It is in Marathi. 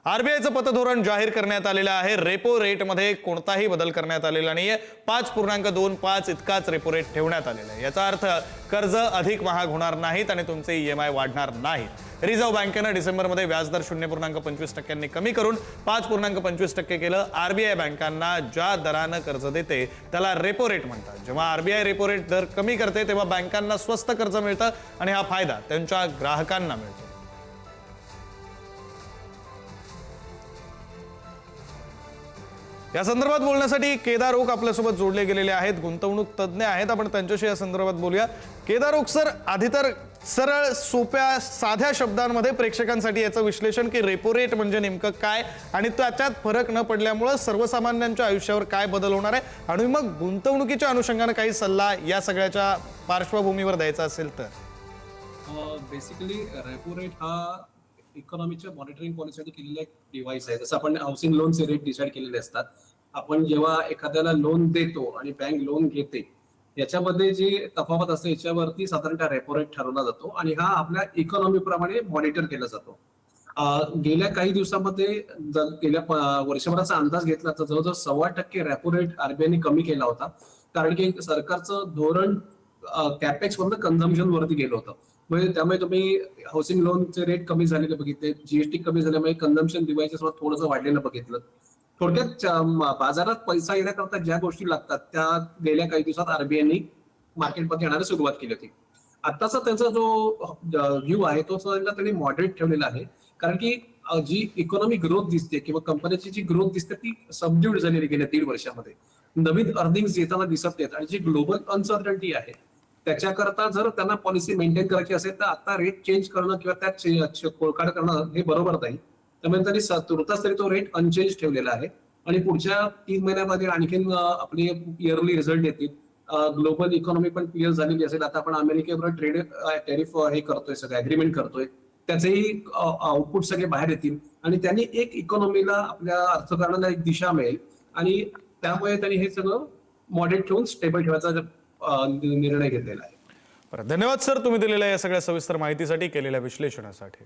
आरबीआयचं पतधोरण जाहीर करण्यात आलेलं आहे। रेपो रेटमध्ये कोणताही बदल करण्यात आलेला नाहीये। 5.25 इतकाच रेपो रेट ठेवण्यात आलेला आहे। याचा अर्थ कर्ज अधिक महाग होणार नाहीत आणि तुमचे ईएमआय वाढणार नाहीत। रिझर्व्ह बँकेने डिसेंबरमध्ये व्याजदर 0.25% कमी करून 5.25% केलं। आरबीआय बँकांना ज्या दरानं कर्ज देते त्याला रेपो रेट म्हणतात। जेव्हा आरबीआय रेपो रेट दर कमी करते तेव्हा बँकांना स्वस्त कर्ज मिळतं आणि हा फायदा त्यांच्या ग्राहकांना मिळतो। या संदर्भात बोलण्यासाठी केदार ओक आपल्यासोबत जोडले गेलेले आहेत, गुंतवणूक तज्ञ आहेत। आपण त्यांच्याशी या संदर्भात बोलूया। केदार ओक सर, आधी तर सरळ सोप्या साध्या शब्दांमध्ये प्रेक्षकांसाठी याचं विश्लेषण की रेपो रेट म्हणजे नेमकं काय आणि त्याच्यात फरक न पडल्यामुळे सर्वसामान्यांच्या आयुष्यावर काय बदल होणार आहे आणि मग गुंतवणुकीच्या अनुषंगाने काही सल्ला या सगळ्याच्या पार्श्वभूमीवर द्यायचा असेल तर? बेसिकली रेपो रेट हा इकॉनॉमीच्या मॉनिटरिंग पॉलिसीसाठी केलेला एक डिव्हाइस आहे। जसं आपण हाऊसिंग लोनचे रेट डिसाईड केलेले असतात, आपण जेव्हा एखाद्याला लोन देतो आणि बँक लोन घेते याच्यामध्ये जी तफावत असते याच्यावरती साधारणतः रेपो रेट ठरवला जातो आणि हा आपल्या इकॉनॉमी प्रमाणे मॉनिटर केला जातो। गेल्या काही दिवसामध्ये गेल्या वर्षभराचा अंदाज घेतला तर जवळजवळ 1.25% रेपो रेट आरबीआयने कमी केला होता, कारण की सरकारचं धोरण कॅपेक्स मधून कन्झम्पशन वरती गेलं होतं। म्हणजे त्यामुळे तुम्ही हाऊसिंग लोनचे रेट कमी झालेले बघितले, जीएसटी कमी झाल्यामुळे कन्झम्पशन डिव्हाइसेस थोडंसं वाढलेलं बघितलं। थोडक्यात बाजारात पैसा येण्याकरता ज्या गोष्टी लागतात त्या गेल्या काही दिवसात आरबीआयने मार्केटमध्ये येण्याला सुरुवात केली होती। आताचा त्यांचा जो व्ह्यू आहे तो त्यांनी मॉडरेट ठेवलेला आहे, कारण की जी इकॉनॉमिक ग्रोथ दिसते किंवा कंपनीची जी ग्रोथ दिसते ती सबड्यूड झालेली गेल्या 1.5 वर्षामध्ये। नवीन अर्निंग्स येताना दिसत नाहीत आणि जी ग्लोबल अनसर्टनिटी आहे त्याच्याकरता जर त्यांना पॉलिसी मेंटेन करायची असेल तर आता रेट चेंज करणं किंवा त्यात खोडकाड करणं हे बरोबर नाही। त्यामुळे त्यांनी तुर्तास तरी तो रेट अनचेंज ठेवलेला आहे आणि पुढच्या 3 महिन्यामध्ये आणखीन आपले इयरली रिझल्ट येतील। ग्लोबल इकॉनॉमी पण क्लिअर झालेली असेल। आता आपण अमेरिकेबरोबर ट्रेड टॅरिफ हे करतोय, सगळं अग्रीमेंट करतोय, त्याचेही आउटपुट सगळे बाहेर येतील आणि त्यांनी एक इकॉनॉमीला आपल्या अर्थकारणाला एक दिशा मिळेल आणि त्यामुळे त्यांनी हे सगळं मॉडरेट ठेवून स्टेबल ठेवायचा निर्णय घेतलेला आहे। धन्यवाद सर, तुम्ही दिलेल्या या सगळ्या सविस्तर माहितीसाठी, केलेल्या विश्लेषणासाठी।